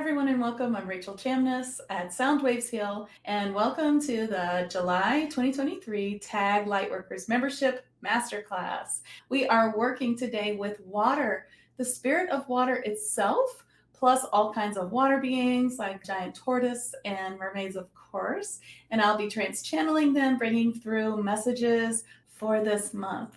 everyone, and welcome. I'm Rachel Chamness at Sound Waves Heal, and welcome to the July 2023 TAG Lightworkers Membership Masterclass. We are working today with water, the spirit of water itself, plus all kinds of water beings like giant tortoise and mermaids, of course. And I'll be trance-channeling them, bringing through messages for this month.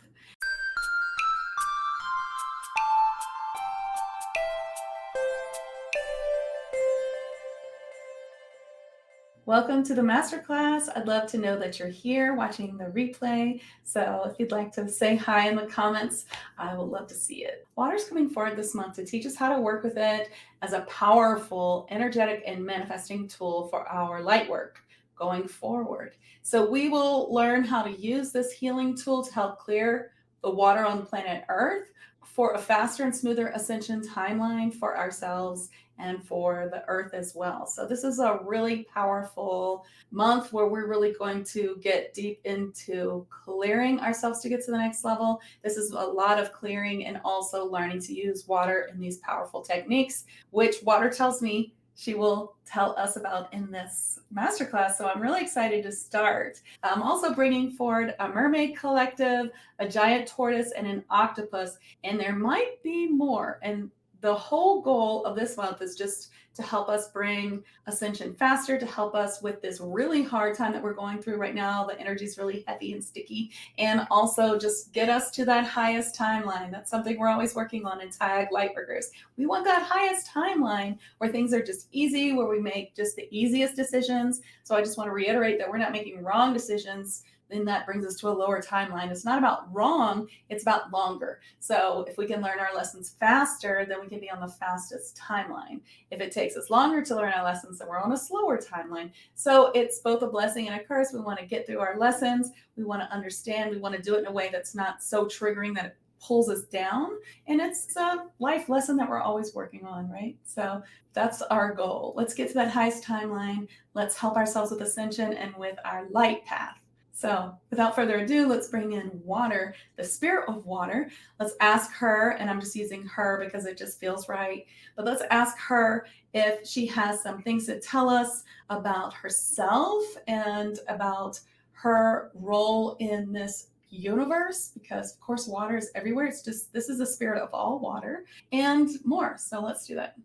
Welcome to the masterclass. I'd love to know that you're here watching the replay. So if you'd like to say hi in the comments, I would love to see it. Water's coming forward this month to teach us how to work with it as a powerful, energetic, and manifesting tool for our light work going forward. So we will learn how to use this healing tool to help clear the water on planet Earth for a faster and smoother ascension timeline for ourselves and for the earth as well. So this is a really powerful month where we're really going to get deep into clearing ourselves to get to the next level. This is a lot of clearing and also learning to use water in these powerful techniques, which water tells me she will tell us about in this masterclass. So I'm really excited to start. I'm also bringing forward a Mermaid Collective, a giant tortoise, and an octopus, and there might be more. And the whole goal of this month is just to help us bring ascension faster, to help us with this really hard time that we're going through right now. The energy is really heavy and sticky, and also just get us to that highest timeline. That's something we're always working on in TAG Lightworkers. We want that highest timeline where things are just easy, where we make just the easiest decisions. So I just want to reiterate that we're not making wrong decisions. Then that brings us to a lower timeline. It's not about wrong, it's about longer. So if we can learn our lessons faster, then we can be on the fastest timeline. If it takes us longer to learn our lessons, then we're on a slower timeline. So it's both a blessing and a curse. We want to get through our lessons. We want to understand. We want to do it in a way that's not so triggering that it pulls us down. And it's a life lesson that we're always working on, right? So that's our goal. Let's get to that highest timeline. Let's help ourselves with ascension and with our light path. So without further ado, let's bring in water, the spirit of water. Let's ask her, and I'm just using her because it just feels right, but let's ask her if she has some things to tell us about herself and about her role in this universe, because of course water is everywhere. It's just, this is the spirit of all water and more. So let's do that.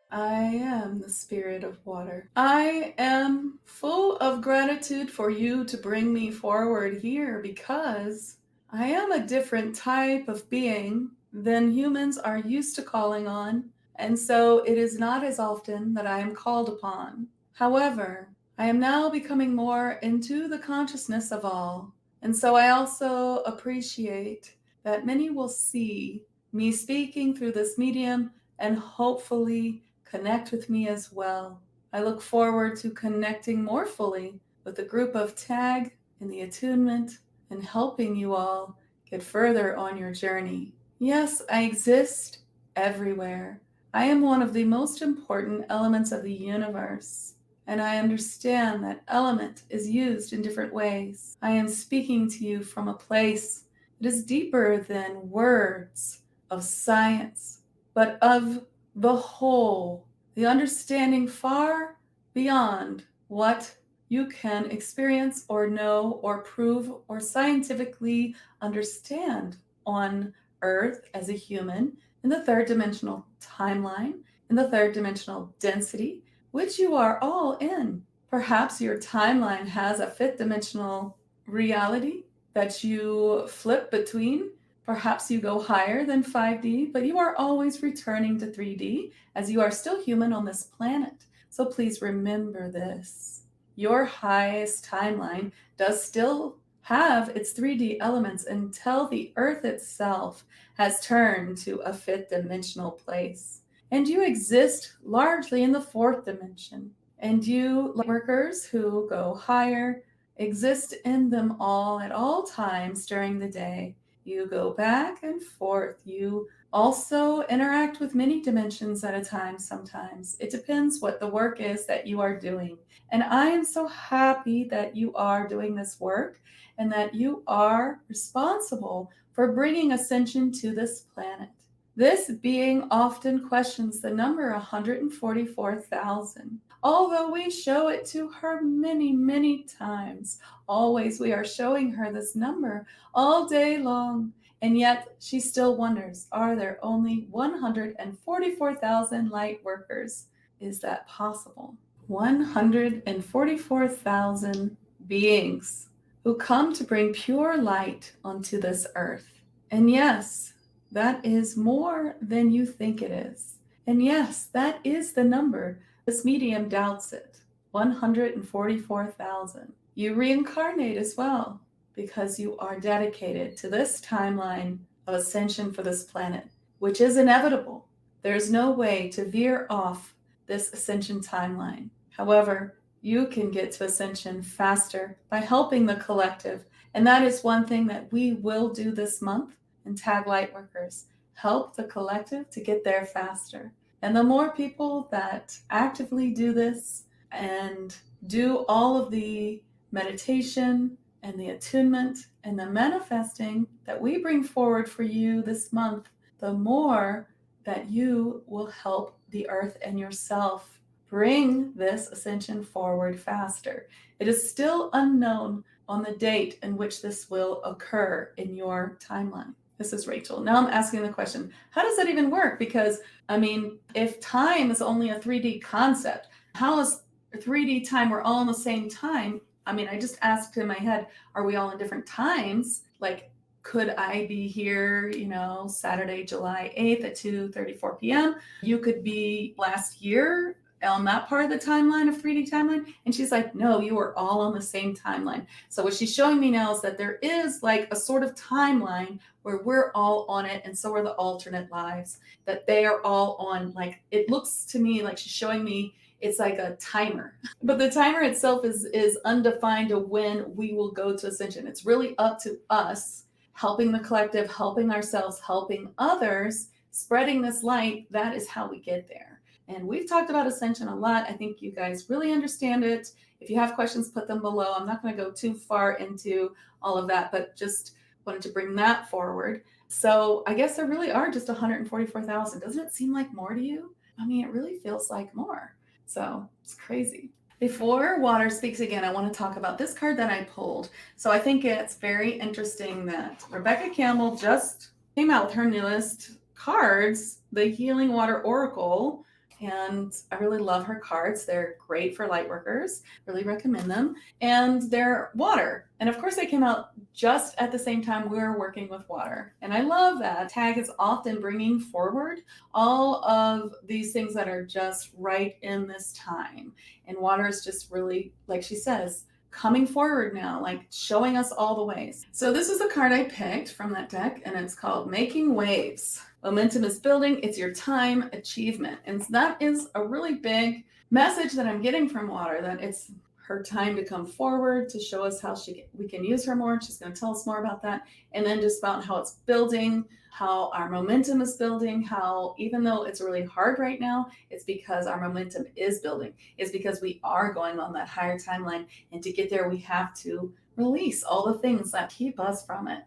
I am the spirit of water. I am full of gratitude for you to bring me forward here because I am a different type of being than humans are used to calling on, and so it is not as often that I am called upon. However, I am now becoming more into the consciousness of all, and so I also appreciate that many will see me speaking through this medium and hopefully connect with me as well. I look forward to connecting more fully with the group of TAG in the attunement and helping you all get further on your journey. Yes, I exist everywhere. I am one of the most important elements of the universe, and I understand that element is used in different ways. I am speaking to you from a place that is deeper than words of science, but of the whole, the understanding far beyond what you can experience or know or prove or scientifically understand on Earth as a human in the third dimensional timeline, in the third dimensional density, which you are all in. Perhaps your timeline has a fifth dimensional reality that you flip between. Perhaps you go higher than 5D, but you are always returning to 3D as you are still human on this planet. So please remember this. Your highest timeline does still have its 3D elements until the Earth itself has turned to a fifth dimensional place. And you exist largely in the fourth dimension. And you workers who go higher exist in them all at all times during the day. You go back and forth. You also interact with many dimensions at a time sometimes. It depends what the work is that you are doing. And I am so happy that you are doing this work and that you are responsible for bringing ascension to this planet. This being often questions the number 144,000. Although we show it to her many, many times, always we are showing her this number all day long. And yet she still wonders, are there only 144,000 light workers? Is that possible? 144,000 beings who come to bring pure light onto this earth. And yes, that is more than you think it is. And yes, that is the number. This medium doubts it. 144,000. You reincarnate as well because you are dedicated to this timeline of ascension for this planet, which is inevitable. There's no way to veer off this ascension timeline. However, you can get to ascension faster by helping the collective. And that is one thing that we will do this month in TAG Lightworkers. Help the collective to get there faster. And the more people that actively do this and do all of the meditation and the attunement and the manifesting that we bring forward for you this month, the more that you will help the earth and yourself bring this ascension forward faster. It is still unknown on the date in which this will occur in your timeline. This is Rachel. Now I'm asking the question, how does that even work? Because, I mean, if time is only a 3D concept, how is 3D time, we're all in the same time? I mean, I just asked in my head, are we all in different times? Like, could I be here, Saturday, July 8th at 2:34 p.m.? You could be last year on that part of the timeline of 3D timeline. And she's like, no, you are all on the same timeline. So what she's showing me now is that there is like a sort of timeline where we're all on it. And so are the alternate lives, that they are all on. Like, it looks to me like she's showing me it's like a timer, but the timer itself is undefined of when we will go to ascension. It's really up to us helping the collective, helping ourselves, helping others, spreading this light. That is how we get there. And we've talked about ascension a lot. I think you guys really understand it. If you have questions, put them below. I'm not going to go too far into all of that, but just wanted to bring that forward. So I guess there really are just 144,000. Doesn't it seem like more to you? I mean, it really feels like more. So it's crazy. Before Water speaks again, I want to talk about this card that I pulled. So I think it's very interesting that Rebecca Campbell just came out with her newest cards, the Healing Water Oracle. And I really love her cards. They're great for light workers. Really recommend them. And they're water. And of course, they came out just at the same time we were working with water. And I love that. TAG is often bringing forward all of these things that are just right in this time. And water is just really, like she says, coming forward now, like showing us all the ways. So this is the card I picked from that deck, and it's called Making Waves. Momentum is building. It's your time achievement. And that is a really big message that I'm getting from Water, that it's her time to come forward to show us how we can use her more. She's going to tell us more about that. And then just about how it's building, how our momentum is building, how even though it's really hard right now, it's because our momentum is building. It's because we are going on that higher timeline. And to get there, we have to release all the things that keep us from it.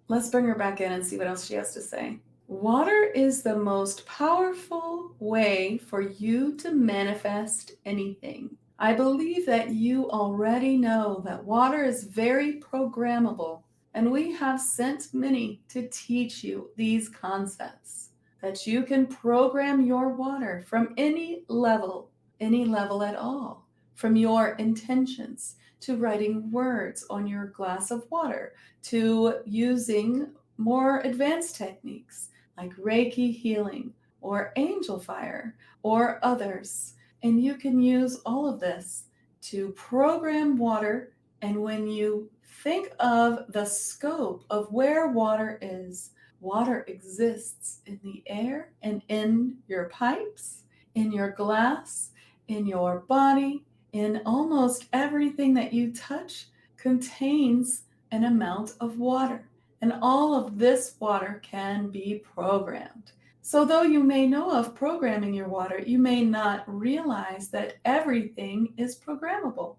Let's bring her back in and see what else she has to say. Water is the most powerful way for you to manifest anything. I believe that you already know that water is very programmable, and we have sent many to teach you these concepts, that you can program your water from any level at all, from your intentions to writing words on your glass of water, to using more advanced techniques like Reiki healing or angel fire or others. And you can use all of this to program water. And when you think of the scope of where water is, water exists in the air and in your pipes, in your glass, in your body, in almost everything that you touch contains an amount of water. And all of this water can be programmed. So though you may know of programming your water, you may not realize that everything is programmable.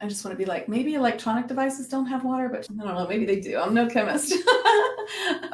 I just want to be like, maybe electronic devices don't have water, but I don't know, maybe they do. I'm no chemist.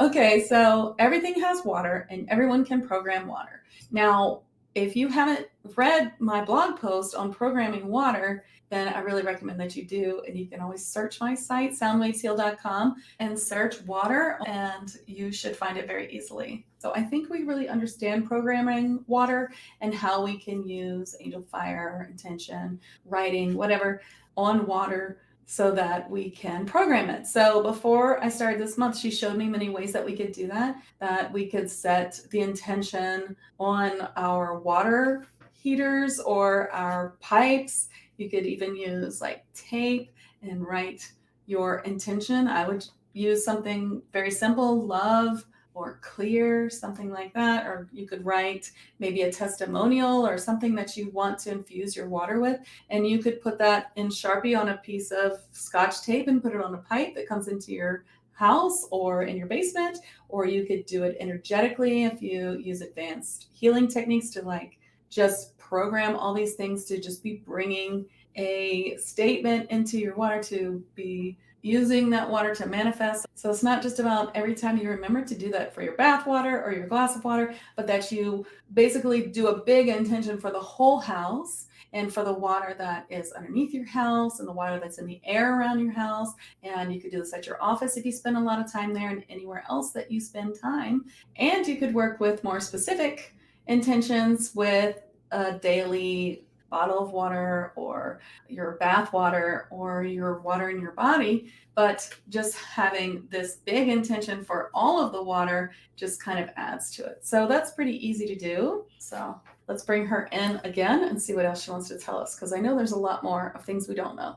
Okay, so everything has water and everyone can program water. Now, if you haven't read my blog post on programming water, then I really recommend that you do. And you can always search my site, soundwavesheal.com, and search water, and you should find it very easily. So I think we really understand programming water and how we can use angel fire, intention, writing, whatever, on water so that we can program it. So before I started this month, she showed me many ways that we could do that we could set the intention on our water heaters or our pipes. You could even use like tape and write your intention. I would use something very simple, love or clear, something like that. Or you could write maybe a testimonial or something that you want to infuse your water with. And you could put that in Sharpie on a piece of Scotch tape and put it on a pipe that comes into your house or in your basement. Or you could do it energetically if you use advanced healing techniques to like just program all these things to just be bringing a statement into your water, to be using that water to manifest. So it's not just about every time you remember to do that for your bath water or your glass of water, but that you basically do a big intention for the whole house and for the water that is underneath your house and the water that's in the air around your house. And you could do this at your office if you spend a lot of time there, and anywhere else that you spend time. And you could work with more specific intentions with a daily bottle of water or your bath water or your water in your body. But just having this big intention for all of the water just kind of adds to it. So that's pretty easy to do. So let's bring her in again and see what else she wants to tell us, because I know there's a lot more of things we don't know.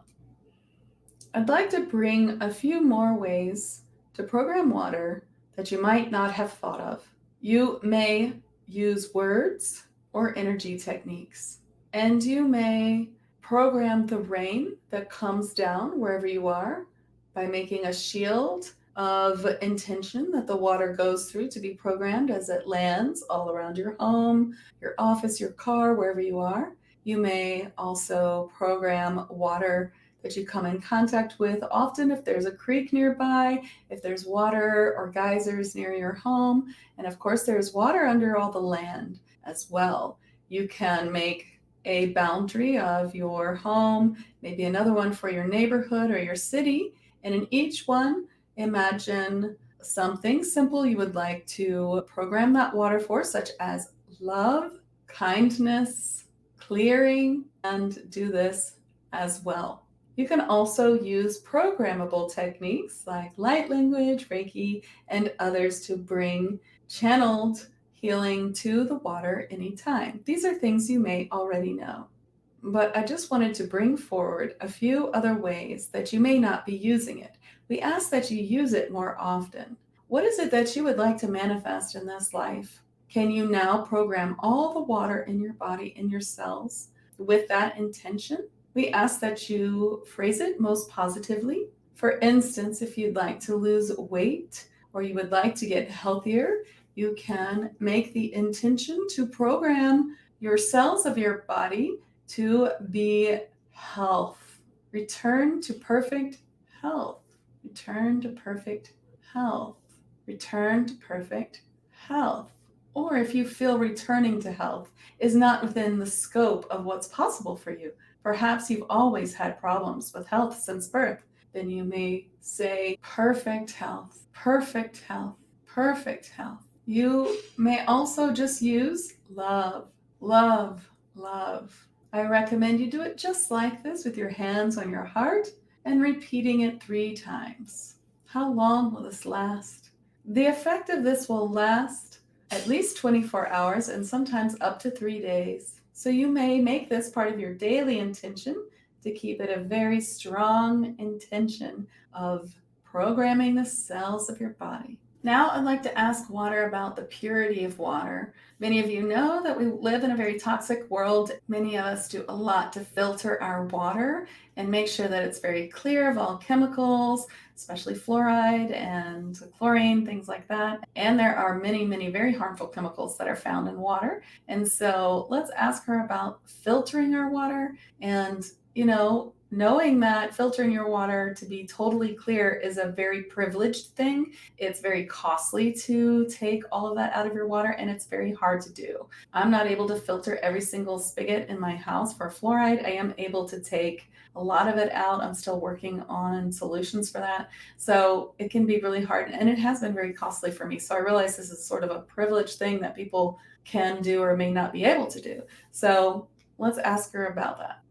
I'd like to bring a few more ways to program water that you might not have thought of. You may use words or energy techniques, and you may program the rain that comes down wherever you are by making a shield of intention that the water goes through to be programmed as it lands all around your home, your office, your car, wherever you are. You may also program water that you come in contact with often if there's a creek nearby, if there's water or geysers near your home, and of course there's water under all the land as well. You can make a boundary of your home, maybe another one for your neighborhood or your city, and in each one, imagine something simple you would like to program that water for, such as love, kindness, clearing, and do this as well. You can also use programmable techniques like light language, Reiki, and others to bring channeled healing to the water anytime. These are things you may already know. But I just wanted to bring forward a few other ways that you may not be using it. We ask that you use it more often. What is it that you would like to manifest in this life? Can you now program all the water in your body, in your cells, with that intention? We ask that you phrase it most positively. For instance, if you'd like to lose weight or you would like to get healthier, you can make the intention to program your cells of your body to be health. Return to perfect health. Return to perfect health. Return to perfect health. Or if you feel returning to health is not within the scope of what's possible for you, perhaps you've always had problems with health since birth, then you may say perfect health, perfect health, perfect health. You may also just use love, love, love. I recommend you do it just like this with your hands on your heart and repeating it 3 times. How long will this last? The effect of this will last at least 24 hours and sometimes up to 3 days. So you may make this part of your daily intention to keep it a very strong intention of programming the cells of your body. Now I'd like to ask water about the purity of water. Many of you know that we live in a very toxic world. Many of us do a lot to filter our water and make sure that it's very clear of all chemicals, especially fluoride and chlorine, things like that. And there are many, many very harmful chemicals that are found in water. And so let's ask her about filtering our water and, knowing that filtering your water to be totally clear is a very privileged thing. It's very costly to take all of that out of your water, and it's very hard to do. I'm not able to filter every single spigot in my house for fluoride. I am able to take a lot of it out. I'm still working on solutions for that. So it can be really hard, and it has been very costly for me. So I realize this is sort of a privileged thing that people can do or may not be able to do. So let's ask her about that.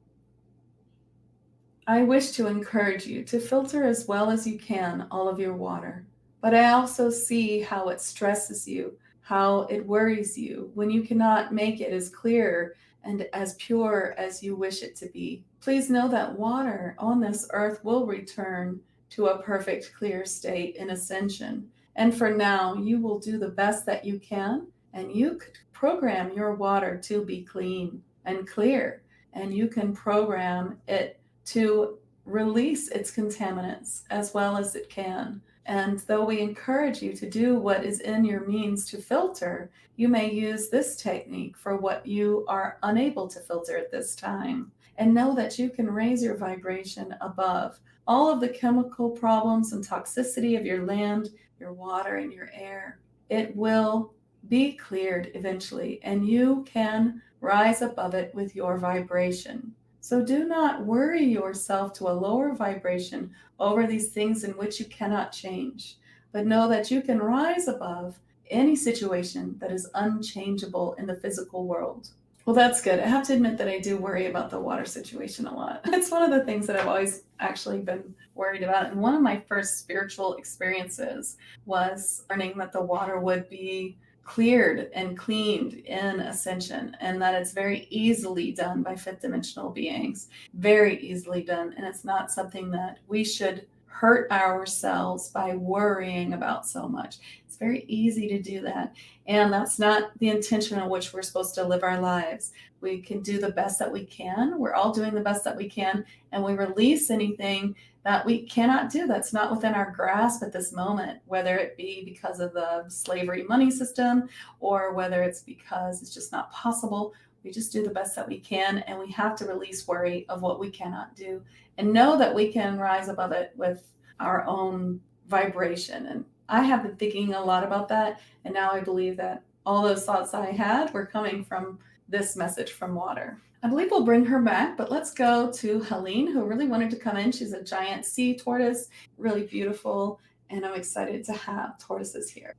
I wish to encourage you to filter as well as you can all of your water, but I also see how it stresses you, how it worries you when you cannot make it as clear and as pure as you wish it to be. Please know that water on this earth will return to a perfect clear state in ascension. And for now, you will do the best that you can, and you could program your water to be clean and clear, and you can program it to release its contaminants as well as it can. And though we encourage you to do what is in your means to filter, you may use this technique for what you are unable to filter at this time. And know that you can raise your vibration above all of the chemical problems and toxicity of your land, your water, and your air. It will be cleared eventually, and you can rise above it with your vibration. So do not worry yourself to a lower vibration over these things in which you cannot change, but know that you can rise above any situation that is unchangeable in the physical world. Well, that's good. I have to admit that I do worry about the water situation a lot. It's one of the things that I've always actually been worried about. And one of my first spiritual experiences was learning that the water would be cleared and cleaned in Ascension, and that it's very easily done by fifth dimensional beings, very easily done. And it's not something that we should hurt ourselves by worrying about so much. It's very easy to do that. And that's not the intention in which we're supposed to live our lives. We can do the best that we can. We're all doing the best that we can. And we release anything that we cannot do that's not within our grasp at this moment, whether it be because of the slavery money system or whether it's because it's just not possible. We just do the best that we can, and we have to release worry of what we cannot do and know that we can rise above it with our own vibration. And I have been thinking a lot about that, and now I believe that all those thoughts I had were coming from this message from water. I believe we'll bring her back, but let's go to Helene, who really wanted to come in. She's a giant sea tortoise, really beautiful, and I'm excited to have tortoises here.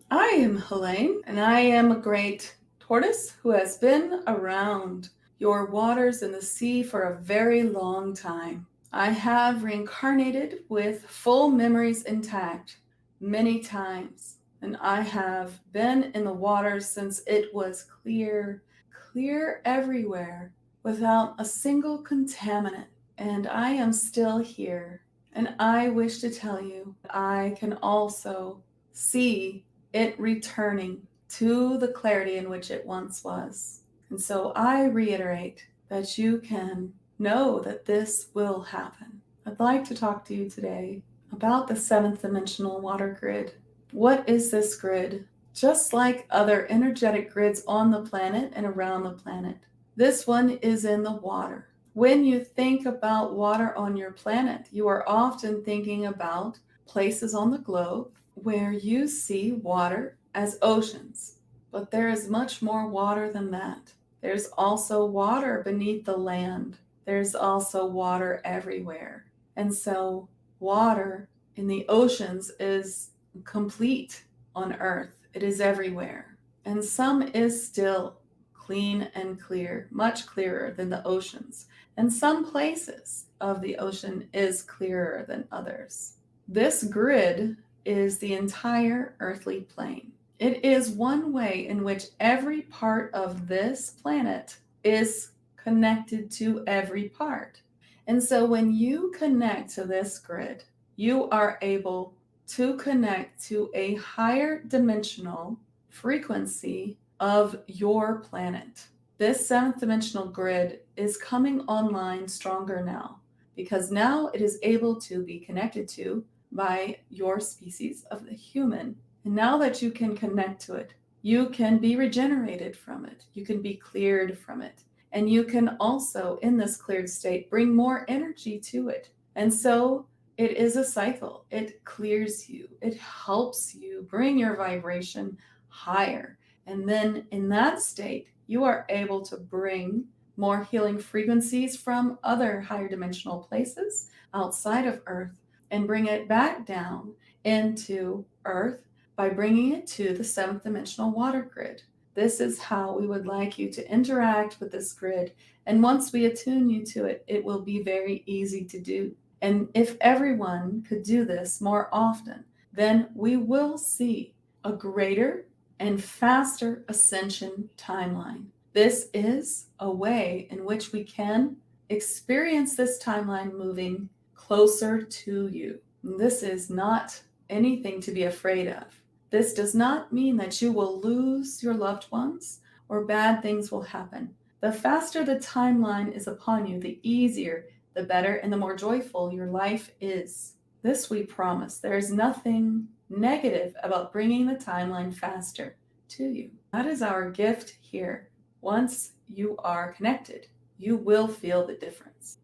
I am Helene, and I am a great tortoise who has been around your waters and the sea for a very long time. I have reincarnated with full memories intact many times, and I have been in the water since it was clear, clear everywhere, without a single contaminant. And I am still here. And I wish to tell you, I can also see it returning to the clarity in which it once was. And so I reiterate that you can know that this will happen. I'd like to talk to you today about the seventh dimensional water grid. What is this grid? Just like other energetic grids on the planet and around the planet, this one is in the water. When you think about water on your planet, you are often thinking about places on the globe where you see water as oceans. But there is much more water than that. There's also water beneath the land. There's also water everywhere. And so water in the oceans is complete on Earth. It is everywhere. And some is still clean and clear, much clearer than the oceans. And some places of the ocean is clearer than others. This grid is the entire earthly plane. It is one way in which every part of this planet is connected to every part. And so when you connect to this grid, you are able to connect to a higher dimensional frequency of your planet. This seventh dimensional grid is coming online stronger now because now it is able to be connected to by your species of the human. And now that you can connect to it, you can be regenerated from it. You can be cleared from it. And you can also, in this cleared state, bring more energy to it. And so it is a cycle. It clears you. It helps you bring your vibration higher. And then in that state, you are able to bring more healing frequencies from other higher dimensional places outside of Earth and bring it back down into Earth by bringing it to the seventh dimensional water grid. This is how we would like you to interact with this grid. And once we attune you to it, it will be very easy to do. And if everyone could do this more often, then we will see a greater and faster ascension timeline. This is a way in which we can experience this timeline moving closer to you. This is not anything to be afraid of. This does not mean that you will lose your loved ones or bad things will happen. The faster the timeline is upon you, the easier, the better, and the more joyful your life is. This we promise. There is nothing negative about bringing the timeline faster to you. That is our gift here. Once you are connected, you will feel the difference.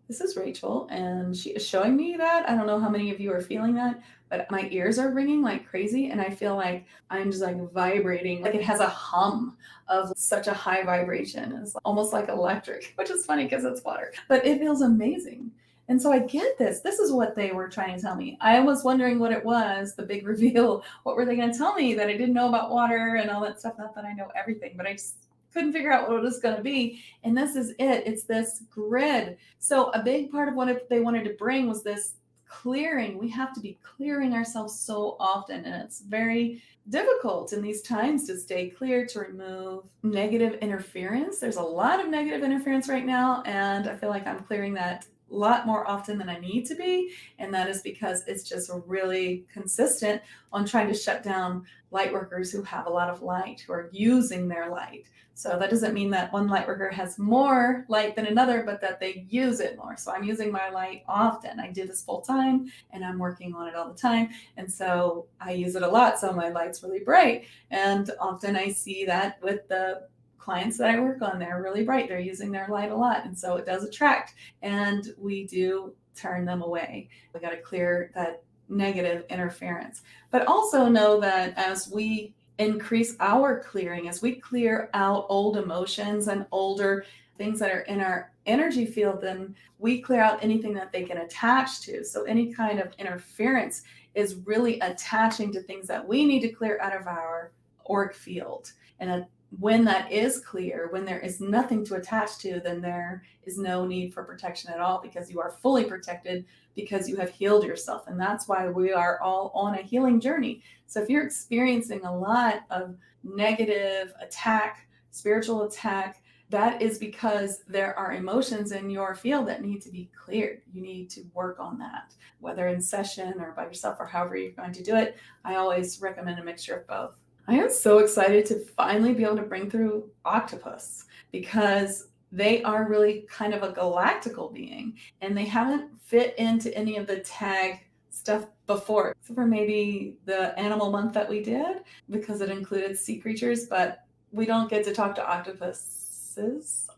This is Rachel, and she is showing me that. I don't know how many of you are feeling that, but my ears are ringing like crazy, and I feel like I'm just like vibrating. Like it has a hum of such a high vibration. It's almost like electric, which is funny because it's water, but it feels amazing. And so I get this. This is what they were trying to tell me. I was wondering what it was, the big reveal. What were they going to tell me that I didn't know about water and all that stuff? Not that I know everything, but I just couldn't figure out what it was going to be. And this is it. It's this grid. So a big part of what they wanted to bring was this clearing. We have to be clearing ourselves so often. And it's very difficult in these times to stay clear, to remove negative interference. There's a lot of negative interference right now. And I feel like I'm clearing that a lot more often than I need to be. And that is because it's just really consistent on trying to shut down light workers who have a lot of light, who are using their light. So that doesn't mean that one light worker has more light than another, but that they use it more. So I'm using my light often. I do this full time and I'm working on it all the time. And so I use it a lot. So my light's really bright. And often I see that with the clients that I work on, they're really bright. They're using their light a lot. And so it does attract, and we do turn them away. We got to clear that negative interference, but also know that as we increase our clearing, as we clear out old emotions and older things that are in our energy field, then we clear out anything that they can attach to. So any kind of interference is really attaching to things that we need to clear out of our auric field. And when that is clear, when there is nothing to attach to, then there is no need for protection at all, because you are fully protected, because you have healed yourself. And that's why we are all on a healing journey. So if you're experiencing a lot of negative attack, spiritual attack, that is because there are emotions in your field that need to be cleared. You need to work on that, whether in session or by yourself or however you're going to do it. I always recommend a mixture of both. I am so excited to finally be able to bring through octopus, because they are really kind of a galactical being, and they haven't fit into any of the tag stuff before, except for maybe the animal month that we did, because it included sea creatures, but we don't get to talk to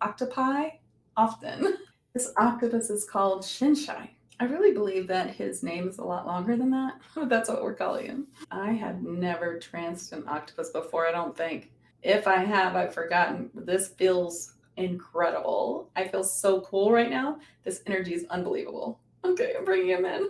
octopi often. This octopus is called Shinshai. I really believe that his name is a lot longer than that, but that's what we're calling him. I have never tranced an octopus before, I don't think. If I have, I've forgotten. This feels incredible. I feel so cool right now. This energy is unbelievable. Okay, I'm bringing him in.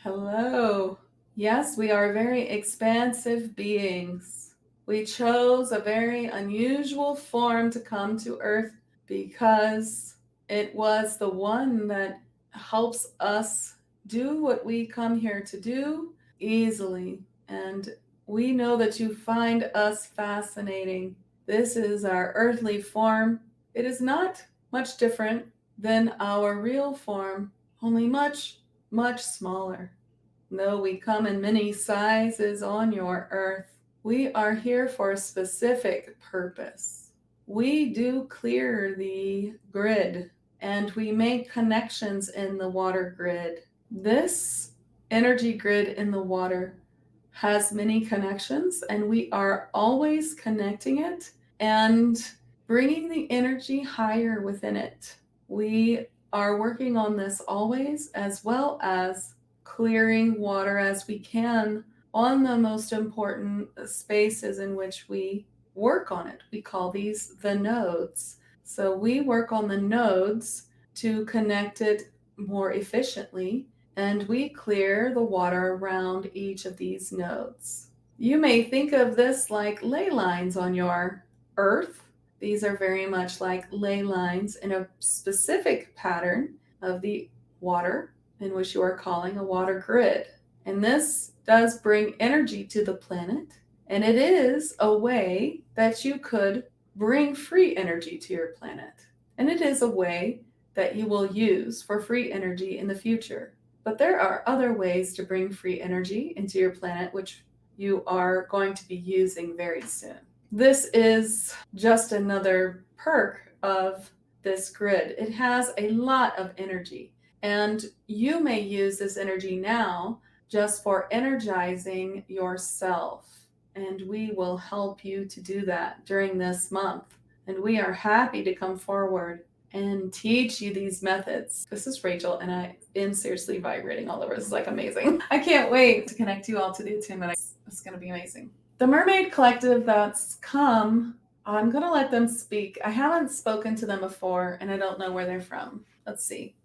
Hello. Yes, we are very expansive beings. We chose a very unusual form to come to Earth because it was the one that helps us do what we come here to do easily. And we know that you find us fascinating. This is our earthly form. It is not much different than our real form, only much, much smaller. Though we come in many sizes on your earth, we are here for a specific purpose. We do clear the grid and we make connections in the water grid. This energy grid in the water has many connections, and we are always connecting it and bringing the energy higher within it. We are working on this always, as well as clearing water as we can on the most important spaces in which we work on it. We call these the nodes. So we work on the nodes to connect it more efficiently, and we clear the water around each of these nodes. You may think of this like ley lines on your earth. These are very much like ley lines in a specific pattern of the water, in which you are calling a water grid. And this does bring energy to the planet, and it is a way that you could bring free energy to your planet. And it is a way that you will use for free energy in the future. But there are other ways to bring free energy into your planet, which you are going to be using very soon. This is just another perk of this grid. It has a lot of energy, and you may use this energy now just for energizing yourself. And we will help you to do that during this month. And we are happy to come forward and teach you these methods. This is Rachel, and I am seriously vibrating all over. This is like amazing. I can't wait to connect you all to the attunement. It's going to be amazing. The Mermaid Collective that's come, I'm going to let them speak. I haven't spoken to them before, and I don't know where they're from. Let's see.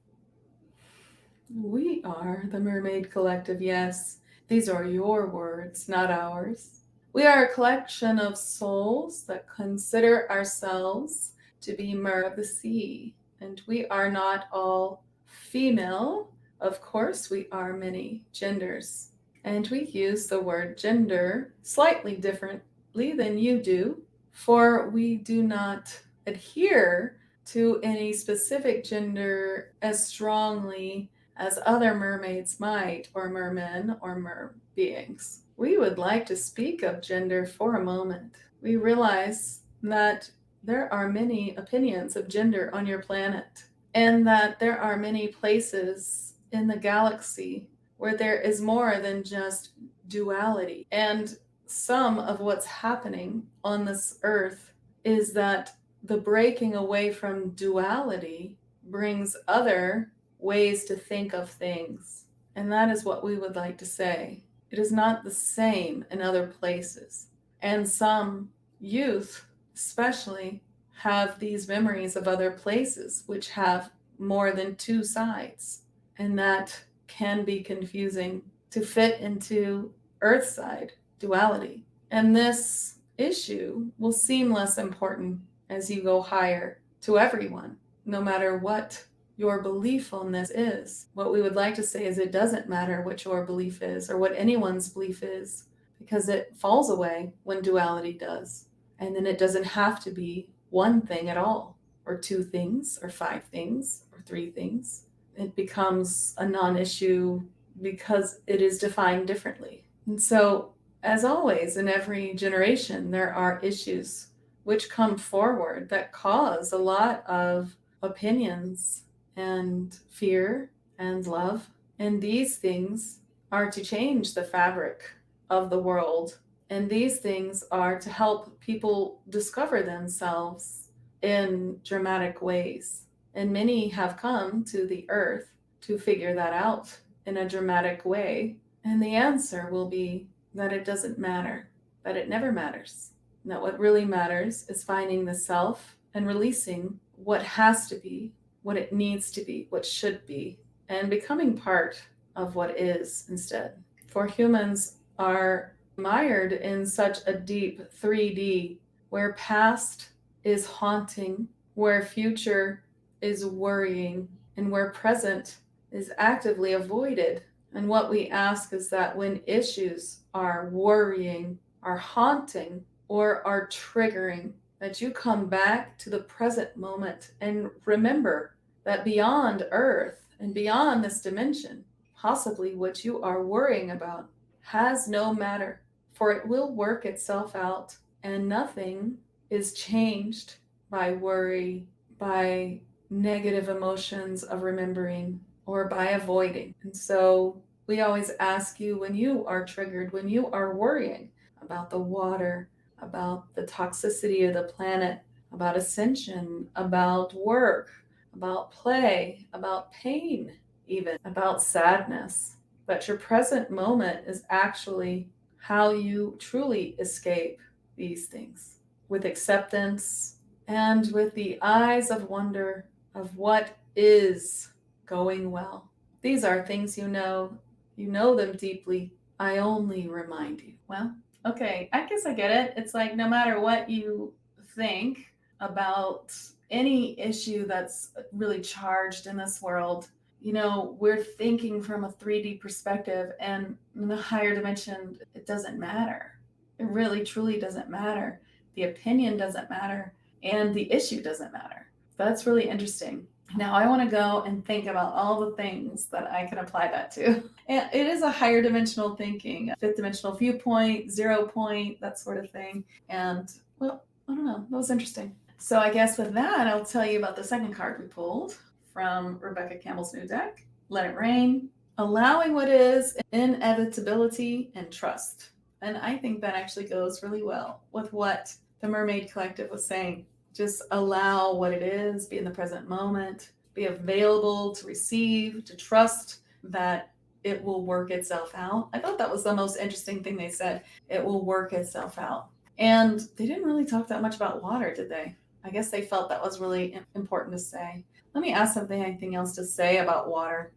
We are the Mermaid Collective, yes. These are your words, not ours. We are a collection of souls that consider ourselves to be mer of the sea, and we are not all female. Of course, we are many genders, and we use the word gender slightly differently than you do, for we do not adhere to any specific gender as strongly as other mermaids might, or mermen, or mer beings. We would like to speak of gender for a moment. We realize that there are many opinions of gender on your planet, and that there are many places in the galaxy where there is more than just duality. And some of what's happening on this earth is that the breaking away from duality brings other ways to think of things. And that is what we would like to say. It is not the same in other places. And some youth, especially, have these memories of other places which have more than two sides. And that can be confusing to fit into Earthside duality. And this issue will seem less important as you go higher to everyone, no matter what your belief on this is. What we would like to say is it doesn't matter what your belief is or what anyone's belief is, because it falls away when duality does. And then it doesn't have to be one thing at all, or two things, or five things, or three things. It becomes a non-issue because it is defined differently. And so, as always, in every generation, there are issues which come forward that cause a lot of opinions and fear and love. And these things are to change the fabric of the world. And these things are to help people discover themselves in dramatic ways. And many have come to the earth to figure that out in a dramatic way. And the answer will be that it doesn't matter, that it never matters. That what really matters is finding the self and releasing what has to be, what it needs to be, what should be, and becoming part of what is instead. For humans are mired in such a deep 3D where past is haunting, where future is worrying, and where present is actively avoided. And what we ask is that when issues are worrying, are haunting, or are triggering, that you come back to the present moment and remember that beyond Earth and beyond this dimension, possibly what you are worrying about has no matter, for it will work itself out, and nothing is changed by worry, by negative emotions of remembering, or by avoiding. And so we always ask you, when you are triggered, when you are worrying about the water, about the toxicity of the planet, about ascension, about work, about play, about pain, even about sadness, that your present moment is actually how you truly escape these things, with acceptance and with the eyes of wonder of what is going well. These are things you know them deeply. I only remind you. Well, okay, I guess I get it. It's like no matter what you think about any issue that's really charged in this world, we're thinking from a 3D perspective, and in the higher dimension, it doesn't matter. It really, truly doesn't matter. The opinion doesn't matter, and the issue doesn't matter. That's really interesting. Now I want to go and think about all the things that I can apply that to. And it is a higher dimensional thinking, a fifth dimensional viewpoint, 0 point, that sort of thing. And well, I don't know, that was interesting. So I guess with that, I'll tell you about the second card we pulled from Rebecca Campbell's new deck, Let It Rain, allowing what is, inevitability, and trust. And I think that actually goes really well with what the Mermaid Collective was saying. Just allow what it is, be in the present moment, be available to receive, to trust that it will work itself out. I thought that was the most interesting thing they said. It will work itself out. And they didn't really talk that much about water, did they? I guess they felt that was really important to say. Let me ask something, anything else to say about water.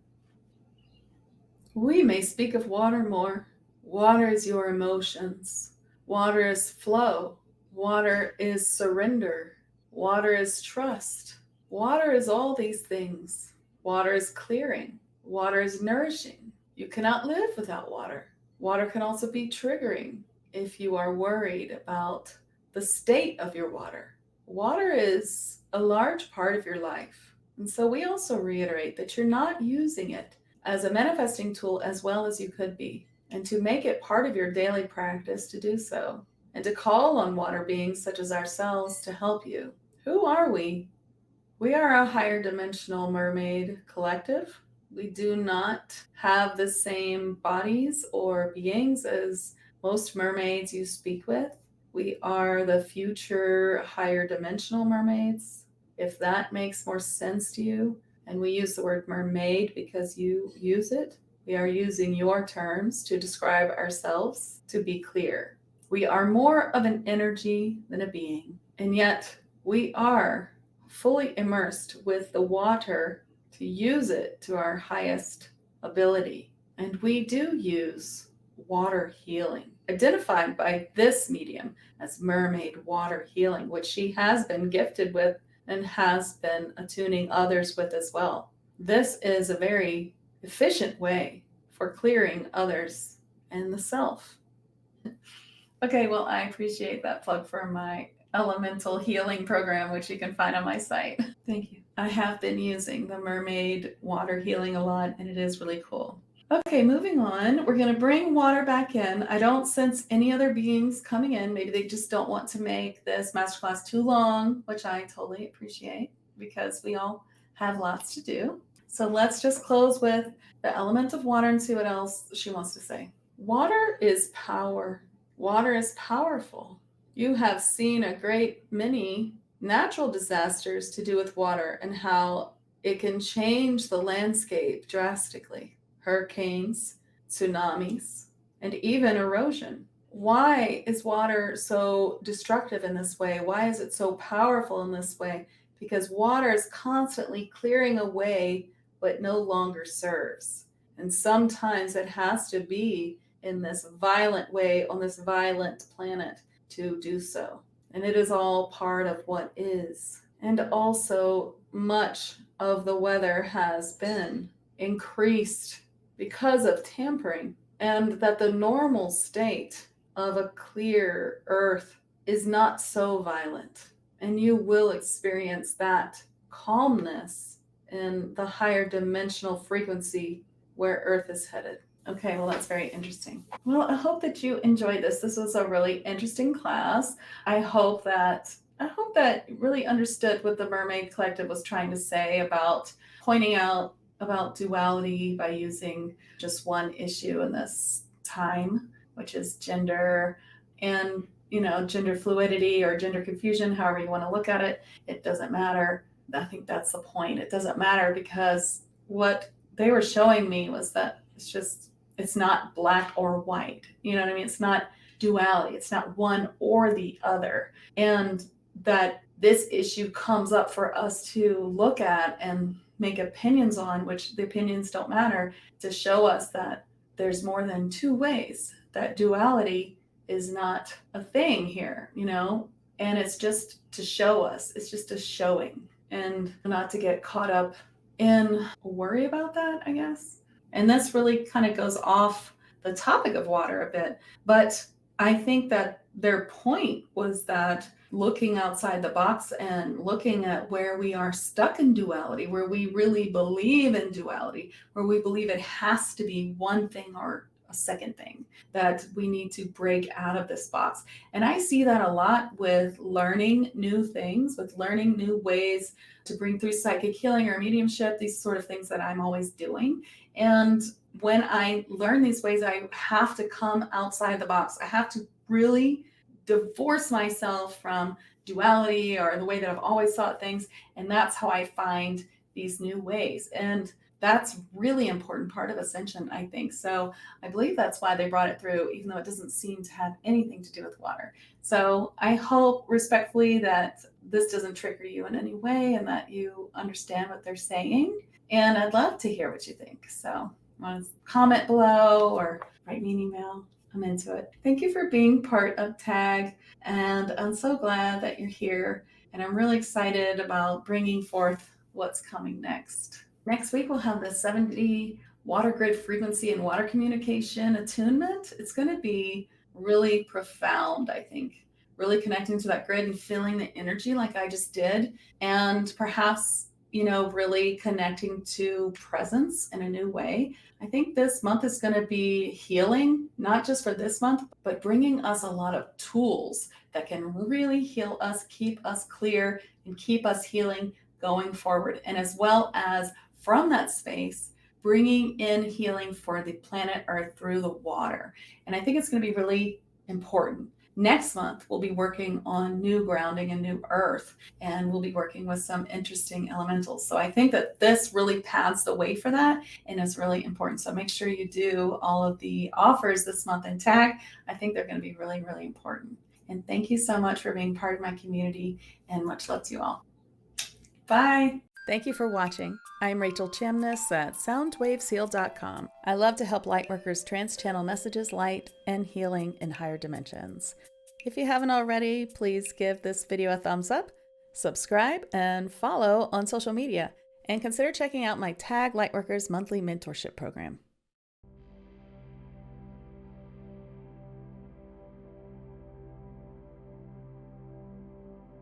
We may speak of water more. Water is your emotions. Water is flow. Water is surrender. Water is trust. Water is all these things. Water is clearing. Water is nourishing. You cannot live without water. Water can also be triggering if you are worried about the state of your water. Water is a large part of your life. And so we also reiterate that you're not using it as a manifesting tool as well as you could be, and to make it part of your daily practice to do so, and to call on water beings such as ourselves to help you. Who are we? We are a higher dimensional mermaid collective. We do not have the same bodies or beings as most mermaids you speak with. We are the future higher dimensional mermaids, if that makes more sense to you. And we use the word mermaid because you use it. We are using your terms to describe ourselves, to be clear. We are more of an energy than a being, and yet we are fully immersed with the water to use it to our highest ability. And we do use water healing, identified by this medium as mermaid water healing, which she has been gifted with and has been attuning others with as well. This is a very efficient way for clearing others and the self. Okay, well, I appreciate that plug for my elemental healing program, which you can find on my site. Thank you. I have been using the mermaid water healing a lot, and it is really cool. Okay, moving on. We're going to bring water back in. I don't sense any other beings coming in. Maybe they just don't want to make this masterclass too long, which I totally appreciate because we all have lots to do. So let's just close with the element of water and see what else she wants to say. Water is power. Water is powerful. You have seen a great many natural disasters to do with water and how it can change the landscape drastically. Hurricanes, tsunamis, and even erosion. Why is water so destructive in this way? Why is it so powerful in this way? Because water is constantly clearing away what no longer serves. And sometimes it has to be in this violent way on this violent planet to do so. And it is all part of what is. And also, much of the weather has been increased because of tampering, and that the normal state of a clear earth is not so violent. And you will experience that calmness in the higher dimensional frequency where Earth is headed. Okay, well, that's very interesting. Well, I hope that you enjoyed this. This was a really interesting class. I hope that you really understood what the Mermaid Collective was trying to say about pointing out about duality by using just one issue in this time, which is gender and gender fluidity or gender confusion, however you want to look at it. It doesn't matter. I think that's the point. It doesn't matter because what they were showing me was that it's not black or white. You know what I mean? It's not duality. It's not one or the other. And that this issue comes up for us to look at and make opinions on, which the opinions don't matter, to show us that there's more than two ways, that duality is not a thing here, and it's just to show us, it's just a showing, and not to get caught up in worry about that, I guess. And this really kind of goes off the topic of water a bit, but I think that their point was that looking outside the box and looking at where we are stuck in duality, where we really believe in duality, where we believe it has to be one thing or a second thing, that we need to break out of this box. And I see that a lot with learning new things, with learning new ways to bring through psychic healing or mediumship, these sort of things that I'm always doing. And when I learn these ways, I have to come outside the box. I have to really divorce myself from duality or the way that I've always thought things. And that's how I find these new ways. And that's really important part of Ascension, I think. So I believe that's why they brought it through, even though it doesn't seem to have anything to do with water. So I hope respectfully that this doesn't trigger you in any way and that you understand what they're saying. And I'd love to hear what you think. So want to comment below or write me an email. I'm into it. Thank you for being part of TAG. And I'm so glad that you're here. And I'm really excited about bringing forth what's coming next. Next week, we'll have the 70 water grid frequency and water communication attunement. It's going to be really profound, I think. Really connecting to that grid and feeling the energy like I just did. And perhaps, really connecting to presence in a new way. I think this month is going to be healing, not just for this month, but bringing us a lot of tools that can really heal us, keep us clear, and keep us healing going forward. And as well as from that space, bringing in healing for the planet Earth through the water. And I think it's going to be really important. Next month, we'll be working on new grounding and new earth, and we'll be working with some interesting elementals. So I think that this really paves the way for that and is really important. So make sure you do all of the offers this month in TAG. I think they're going to be really, really important. And thank you so much for being part of my community, and much love to you all. Bye. Thank you for watching. I'm Rachel Chamness at soundwavesheal.com. I love to help lightworkers trans-channel messages, light, and healing in higher dimensions. If you haven't already, please give this video a thumbs up, subscribe, and follow on social media, and consider checking out my TAG Lightworkers monthly mentorship program.